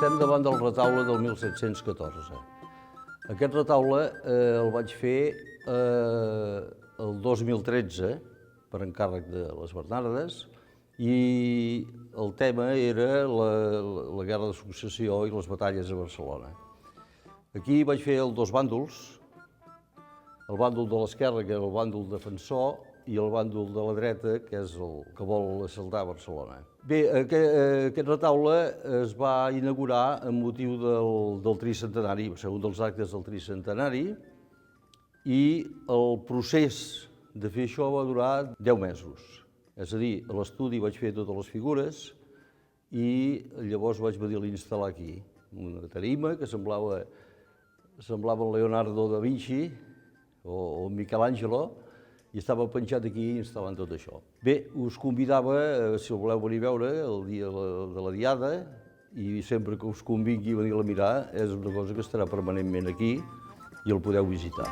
Estem davant del retaule del 1714. Aquest retaule el vaig fer el 2013 per encàrrec de les Bernardes i el tema era la Guerra de Successió i les batalles a Barcelona. Aquí vaig fer dos bàndols, el bàndol de l'esquerra, que era el bàndol defensor, i el bàndol de la dreta, que és el que vol assaltar Barcelona. Bé, aquest retaule es va inaugurar amb motiu del tricentenari, va ser un dels actes del tricentenari, i el procés de fer això va durar 10 mesos. És a dir, a l'estudi vaig fer totes les figures i llavors vaig venir a instal·lar aquí una tarima que semblava el Leonardo da Vinci o Michelangelo, i estava penjat aquí instal·lant tot això. Bé, us convidava, si el voleu venir a veure, el dia de la Diada, i sempre que us convingui venir a mirar, és una cosa que estarà permanentment aquí i el podeu visitar.